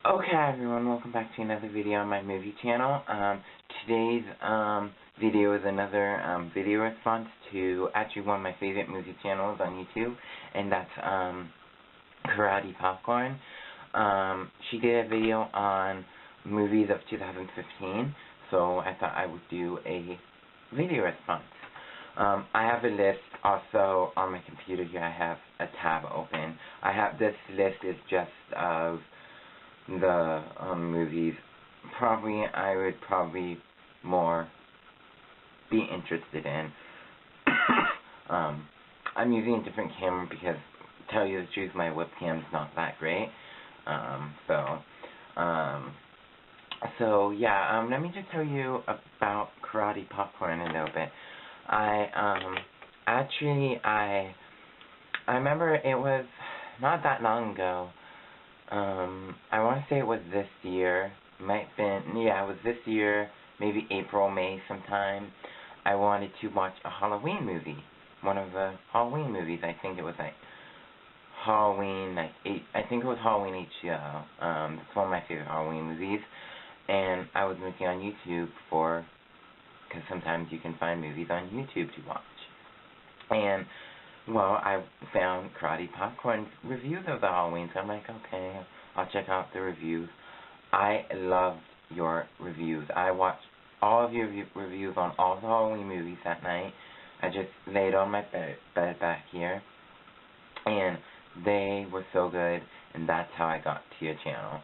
Okay everyone, welcome back to another video on my movie channel. Today's video is another video response to actually one of my favorite movie channels on YouTube, and that's Karate Popcorn. She did a video on movies of 2015, so I thought I would do a video response. I have a list also on my computer here. I have a tab open. This list is just of the movies I would more be interested in. I'm using a different camera because, to tell you the truth, my webcam is not that great. So yeah, let me just tell you about Karate Popcorn a little bit. I remember it was not that long ago. I want to say it was this year. It was this year, maybe April, May sometime. I wanted to watch a Halloween movie. One of the Halloween movies. I think it was Halloween, I think it was Halloween HBO. It's one of my favorite Halloween movies. And I was looking on YouTube because sometimes you can find movies on YouTube to watch. And well, I found Karate Popcorn's reviews of the Halloween, so I'm like, okay, I'll check out the reviews. I love your reviews. I watched all of your reviews on all the Halloween movies that night. I just laid on my bed back here, and they were so good, and that's how I got to your channel.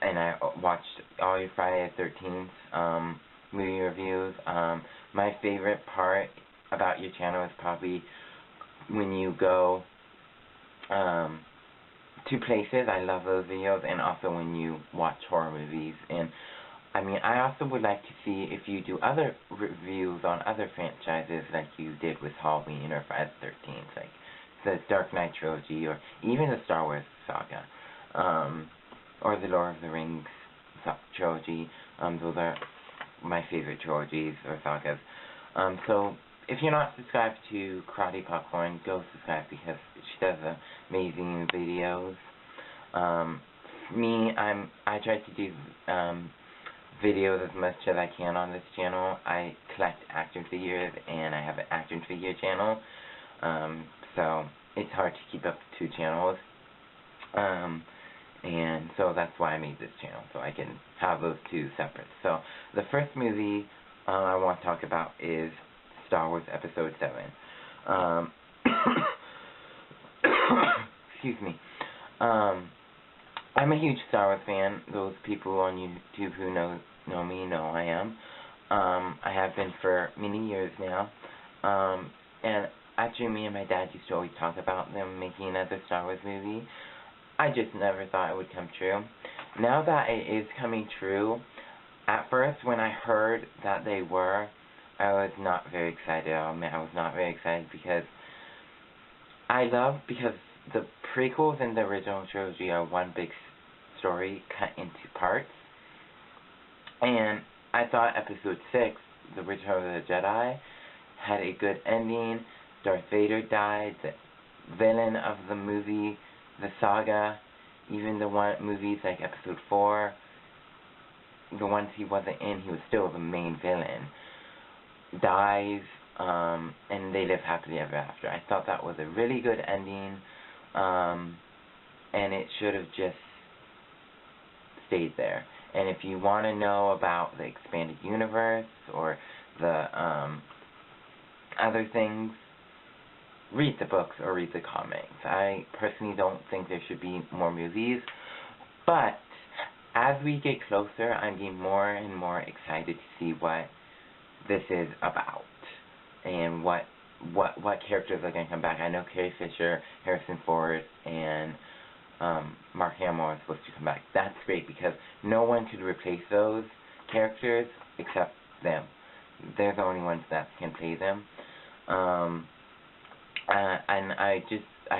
And I watched all your Friday the 13th movie reviews. My favorite part about your channel is probably when you go to places. I love those videos, and also when you watch horror movies. And I mean, I also would like to see if you do other reviews on other franchises like you did with Halloween or Friday the 13th, like the Dark Knight trilogy, or even the Star Wars saga, or the Lord of the Rings trilogy. Those are my favorite trilogies or sagas. So if you're not subscribed to Karate Popcorn, go subscribe because she does amazing videos. I try to do videos as much as I can on this channel. I collect action figures, and I have an action figure channel. So it's hard to keep up the two channels. And so that's why I made this channel, so I can have those two separate. So the first movie I want to talk about is Star Wars Episode 7. Excuse me. I'm a huge Star Wars fan. Those people on YouTube who know me know I am. I have been for many years now. And actually, me and my dad used to always talk about them making another Star Wars movie. I just never thought it would come true. Now that it is coming true, at first when I heard that they were, I was not very excited. I was not very excited because the prequels and the original trilogy are one big story cut into parts. And I thought Episode 6, The Return of the Jedi, had a good ending. Darth Vader died. The villain of the movie, the saga, even the movies like Episode 4, the ones he wasn't in, he was still the main villain, dies, and they live happily ever after. I thought that was a really good ending, and it should have just stayed there. And if you want to know about the expanded universe or the other things, read the books or read the comics. I personally don't think there should be more movies, but as we get closer, I'm getting more and more excited to see what this is about and what characters are going to come back. I know Carrie Fisher, Harrison Ford, and Mark Hamill are supposed to come back. That's great because no one could replace those characters except them. They're the only ones that can play them. And I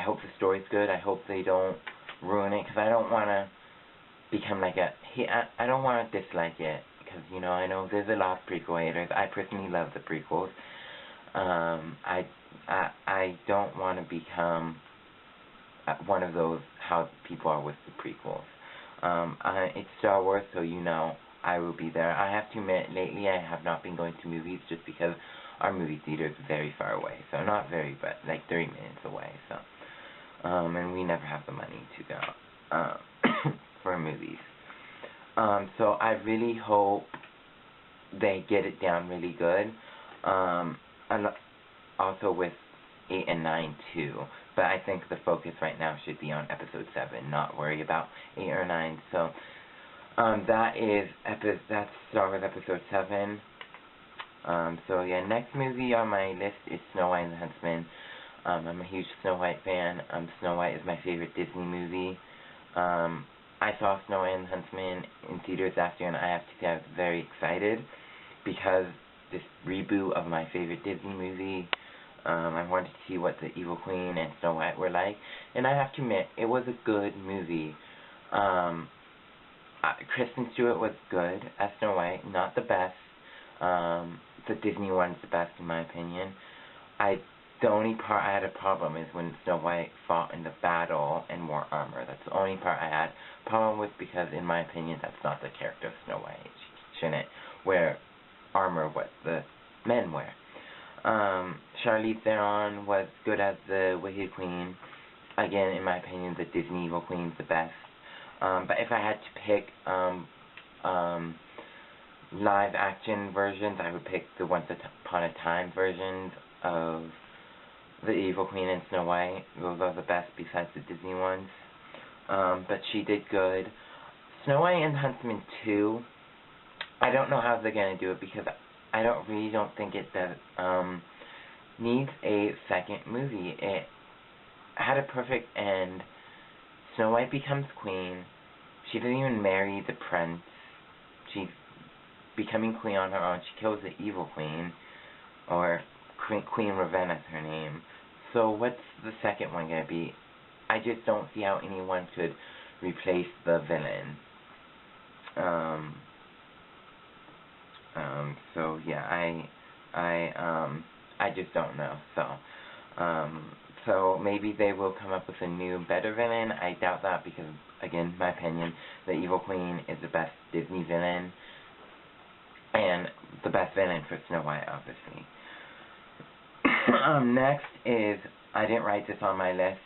hope the story's good. I hope they don't ruin it, because I don't want to become like I don't want to dislike it, because, you know, I know there's a lot of prequel haters. I personally love the prequels. I don't want to become one of those how people are with the prequels. It's Star Wars, so you know I will be there. I have to admit, lately I have not been going to movies just because our movie theater is very far away. So not very, but like 30 minutes away. So, and we never have the money to go for movies. So I really hope they get it down really good. And also with 8 and 9 too. But I think the focus right now should be on episode 7, not worry about 8 or 9. So that's Star Wars episode 7. So yeah, next movie on my list is Snow White and the Huntsman. I'm a huge Snow White fan. Snow White is my favorite Disney movie. I saw Snow White and the Huntsman in theaters last year, and I have to say I was very excited because this reboot of my favorite Disney movie. I wanted to see what the Evil Queen and Snow White were like, and I have to admit, it was a good movie. Kristen Stewart was good as Snow White, not the best. The Disney one's the best in my opinion. The only part I had a problem is when Snow White fought in the battle and wore armor. That's the only part I had a problem with because, in my opinion, that's not the character of Snow White. She shouldn't wear armor what the men wear. Charlize Theron was good as the Wicked Queen. Again, in my opinion, the Disney Evil Queen's the best. But if I had to pick live action versions, I would pick the Once Upon a Time versions of the Evil Queen and Snow White. Those are the best besides the Disney ones. But she did good. Snow White and Huntsman 2, I don't know how they're going to do it because I really don't think it does, needs a second movie. It had a perfect end. Snow White becomes queen. She doesn't even marry the prince. She's becoming queen on her own. She kills the evil queen, or Queen Ravenna's her name. So what's the second one going to be? I just don't see how anyone could replace the villain. So yeah, I just don't know. So maybe they will come up with a new, better villain. I doubt that because, again, in my opinion, the Evil Queen is the best Disney villain, and the best villain for Snow White, obviously. Next is, I didn't write this on my list,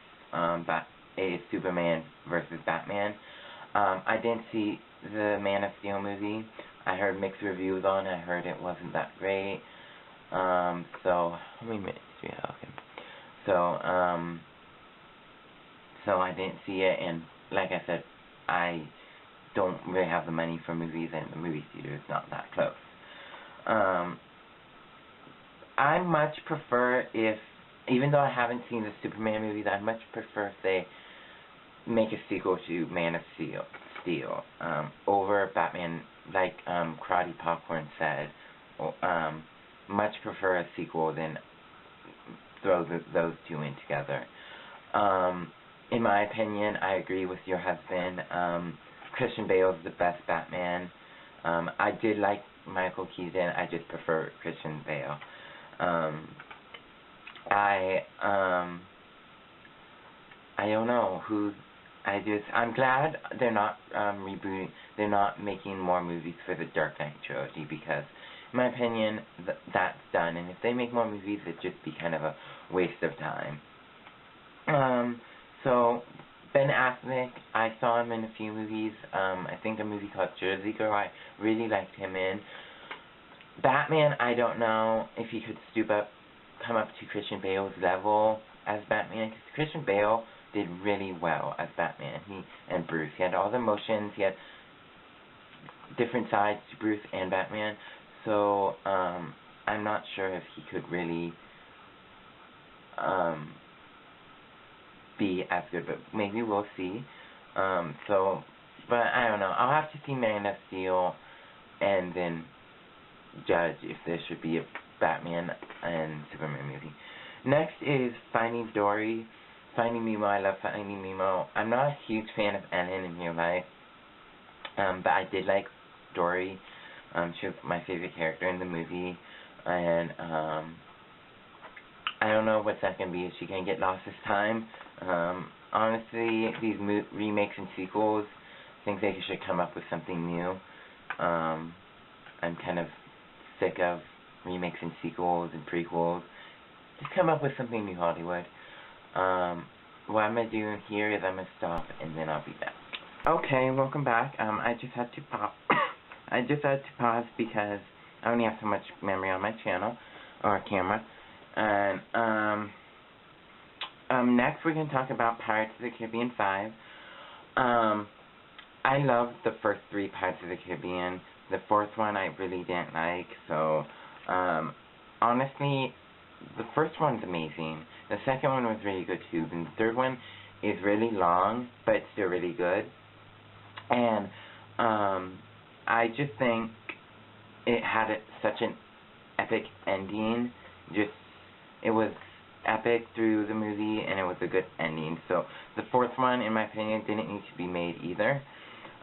but it is Superman versus Batman. I didn't see the Man of Steel movie. I heard mixed reviews on it. I heard it wasn't that great. So, how many minutes do we have? Okay. So I didn't see it, and like I said, I don't really have the money for movies, and the movie theater is not that close. I much prefer even though I haven't seen the Superman movies, I much prefer if they make a sequel to Man of Steel over Batman, like Karate Popcorn said. Much prefer a sequel than throw those two in together. In my opinion, I agree with your husband. Christian Bale is the best Batman. I did like Michael Keaton. I just prefer Christian Bale. I don't know who. I'm glad they're not rebooting. They're not making more movies for the Dark Knight trilogy because, in my opinion, that's done. And if they make more movies, it'd just be kind of a waste of time. So Ben Affleck, I saw him in a few movies. I think a movie called Jersey Girl. I really liked him in. Batman, I don't know if he could come up to Christian Bale's level as Batman, because Christian Bale did really well as Batman. He and Bruce. He had all the emotions. He had different sides to Bruce and Batman. So I'm not sure if he could really be as good, but maybe we'll see. But I don't know. I'll have to see Man of Steel and then judge if there should be a Batman and Superman movie. Next is Finding Dory. Finding Nemo. I love Finding Nemo. I'm not a huge fan of Ellen in real life, but I did like Dory. She was my favorite character in the movie, and I don't know what's that gonna be. Is she gonna get lost this time? honestly, these remakes and sequels, I think they should come up with something new. I'm kind of sick of remakes and sequels and prequels. Just come up with something new, Hollywood. What I'm gonna do here is I'm gonna stop and then I'll be back. Okay, welcome back. I just had to pause. I just had to pause because I only have so much memory on my channel or camera. And next we're gonna talk about Pirates of the Caribbean 5. I loved the first 3 Pirates of the Caribbean. The 4th one I really didn't like. So honestly, the first one's amazing. The second one was really good too. And the third one is really long, but it's still really good. And I just think it had such an epic ending. It was epic through the movie, and it was a good ending. So the 4th one, in my opinion, didn't need to be made either.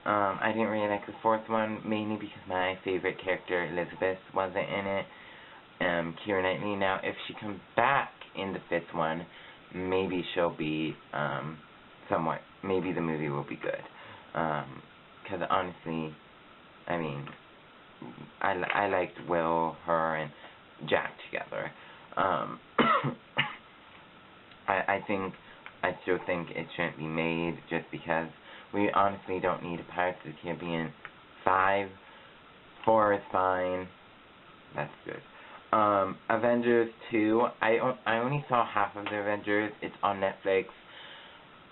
I didn't really like the 4th one, mainly because my favorite character, Elizabeth, wasn't in it. Keira Knightley. Now, if she comes back in the 5th one, maybe she'll be somewhat. Maybe the movie will be good. Because honestly, I mean, I liked Will, her, and Jack together. I still think it shouldn't be made just because we honestly don't need a Pirates of the Caribbean 5. 4 is fine. That's good. Avengers 2. I only saw half of the Avengers. It's on Netflix.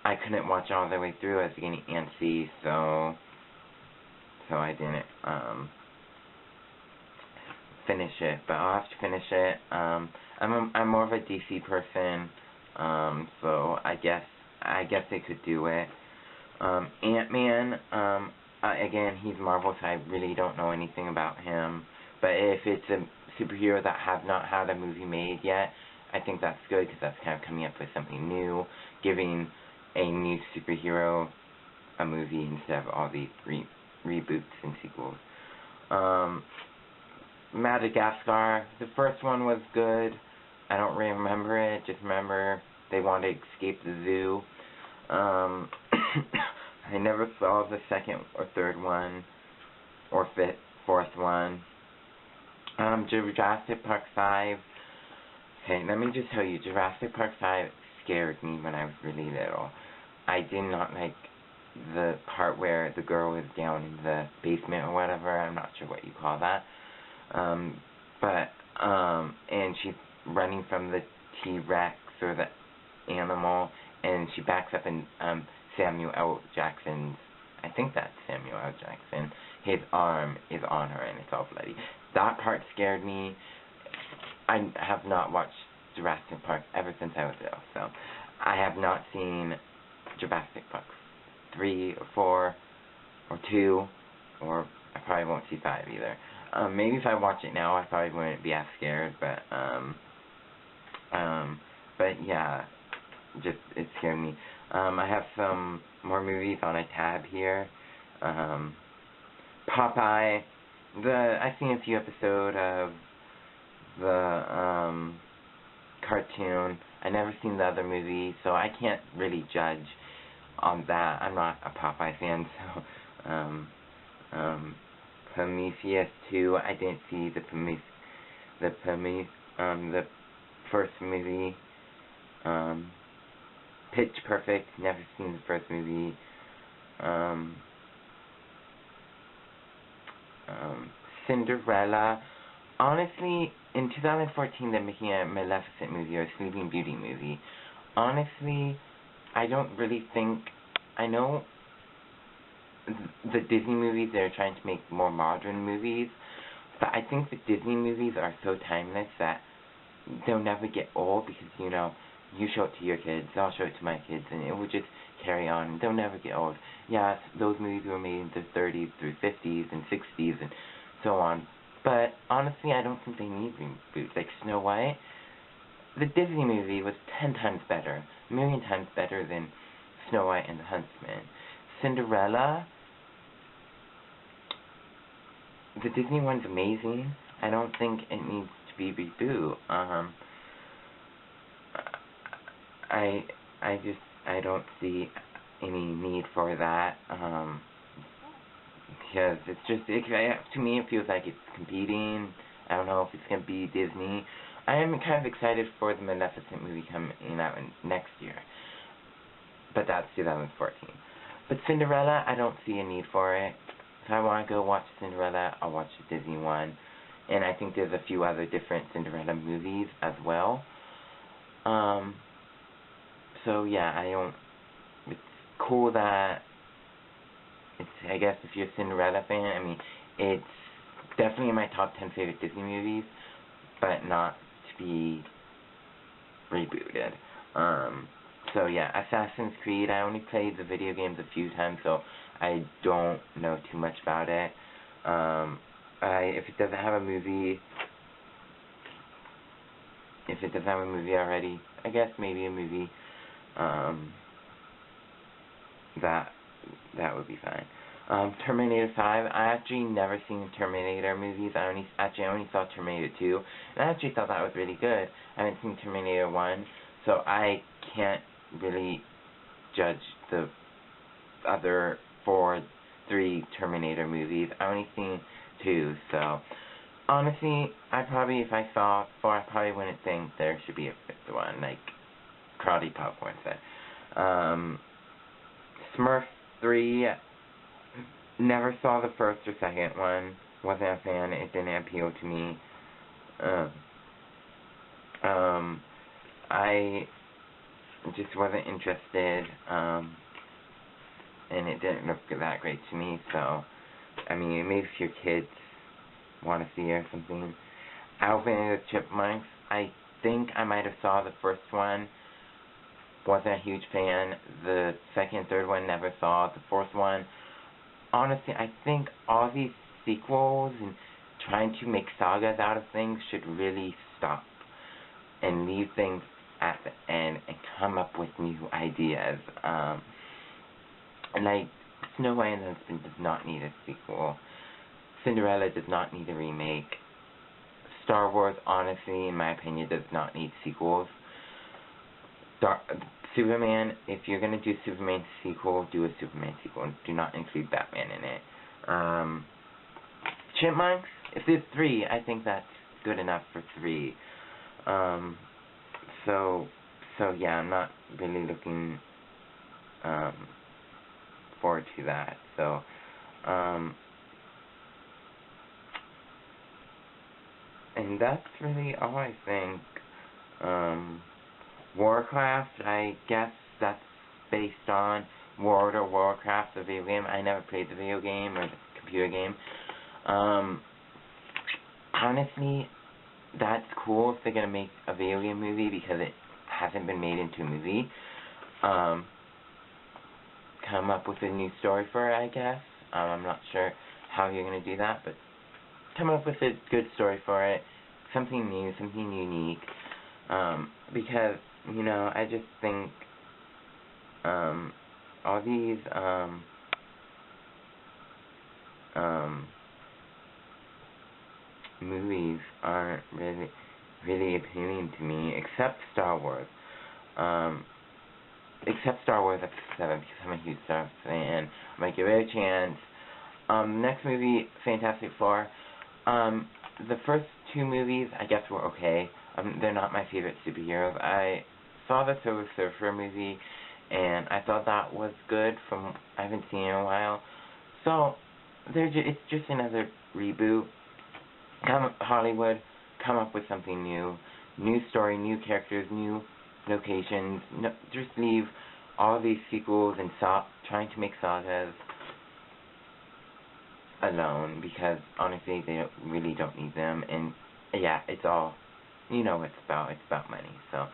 I couldn't watch all the way through. I was getting antsy, so I didn't finish it. But I'll have to finish it. I'm more of a DC person, so I guess they could do it. Ant-Man. Again, he's Marvel, so I really don't know anything about him. But if it's a superhero that has not had a movie made yet, I think that's good because that's kind of coming up with something new, giving a new superhero a movie instead of all these reboots and sequels. Madagascar, the first one was good. I don't really remember it, just remember they wanted to escape the zoo. I never saw the 2nd or 3rd one, or 4th one. Jurassic Park 5. Okay, let me just tell you, Jurassic Park 5 scared me when I was really little. I did not like the part where the girl was down in the basement or whatever. I'm not sure what you call that. And she's running from the T-Rex or the animal, and she backs up in Samuel L. Jackson's, I think that's Samuel L. Jackson, his arm is on her and it's all bloody. That part scared me. I have not watched Jurassic Park ever since I was little, so I have not seen Jurassic Park 3 or 4 or 2, or I probably won't see 5 either. Maybe if I watch it now, I probably wouldn't be as scared, but yeah, just, it scared me. I have some more movies on a tab here. Popeye, I've seen a few episodes of the, cartoon. I never seen the other movie, so I can't really judge on that. I'm not a Popeye fan, so, Prometheus 2, I didn't see the first movie. Pitch Perfect, never seen the first movie. Cinderella. Honestly, in 2014 they're making a Maleficent movie or a Sleeping Beauty movie. Honestly, I don't really think, I know the Disney movies, they're trying to make more modern movies, but I think the Disney movies are so timeless that they'll never get old because, you know, you show it to your kids, I'll show it to my kids, and it will just carry on. They'll never get old. Yes, those movies were made in the 30s through 50s and 60s and so on, but honestly, I don't think they need reboots. Like Snow White, the Disney movie was 10 times better, a million times better than Snow White and the Huntsman. Cinderella, the Disney one's amazing. I don't think it needs to be rebooted. I just I don't see any need for that, because it's just, to me it feels like it's competing. I don't know if it's going to be Disney. I am kind of excited for the Maleficent movie coming out next year, but that's 2014. But Cinderella, I don't see a need for it. If I want to go watch Cinderella, I'll watch the Disney one. And I think there's a few other different Cinderella movies as well. So yeah, it's cool that I guess if you're a Cinderella fan, I mean, it's definitely in my top 10 favorite Disney movies, but not to be rebooted. So yeah, Assassin's Creed, I only played the video games a few times, so I don't know too much about it. If it doesn't have a movie already, I guess maybe a movie, that would be fine. Terminator 5, I actually never seen Terminator movies. I only saw Terminator 2, and I actually thought that was really good. I haven't seen Terminator 1, so I can't really judge the other 3 Terminator movies. I only seen 2, so honestly, if I saw 4, I probably wouldn't think there should be a 5th one, like Karate Popcorn said. Smurf 3, never saw the first or second one. Wasn't a fan. It didn't appeal to me. I just wasn't interested, and it didn't look that great to me, so, I mean, maybe if your kids want to see it or something. Alvin and the Chipmunks, I think I might have saw the first one. Wasn't a huge fan. The second and third one, never saw. The fourth one, honestly, I think all these sequels and trying to make sagas out of things should really stop and leave things at the end and come up with new ideas. Like, Snow White and the Huntsman does not need a sequel. Cinderella does not need a remake. Star Wars, honestly, in my opinion, does not need sequels. Superman, if you're going to do Superman sequel, do a Superman sequel. Do not include Batman in it. Chipmunks, if there's 3, I think that's good enough for 3. So yeah, I'm not really looking forward to that. So, and that's really all I think. Warcraft, I guess that's based on World of Warcraft, the video game. I never played the video game or the computer game. Honestly, that's cool if they're gonna make a video game movie because it hasn't been made into a movie. Come up with a new story for it, I guess. I'm not sure how you're gonna do that, but come up with a good story for it, something new, something unique. Because, you know, I just think all these movies aren't really appealing to me, except Star Wars. Except Star Wars Episode 7, because I'm a huge Star Wars fan. I might give it a chance. Next movie, Fantastic Four. The first 2 movies, I guess, were okay. They're not my favorite superheroes. I saw the Silver Surfer movie, and I thought that was good. I haven't seen it in a while. So, it's just another reboot. Hollywood, come up with something new. New story, new characters, new locations. No, just leave all these sequels and trying to make sagas alone, because honestly they really don't need them. And yeah, it's all, you know what it's about money. So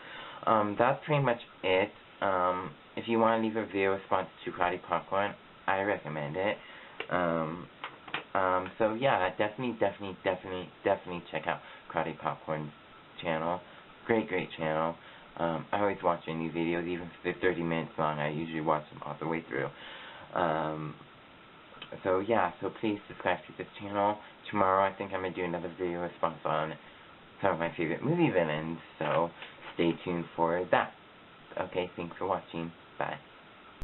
that's pretty much it. If you want to leave a video response to Karate Popcorn, I recommend it. So yeah, definitely check out Karate Popcorn's channel. Great channel. I always watch their new videos, even if they're 30 minutes long. I usually watch them all the way through. So yeah, so please subscribe to this channel. Tomorrow I think I'm going to do another video response on some of my favorite movie villains, so stay tuned for that. Okay. Okay, thanks for watching. Bye.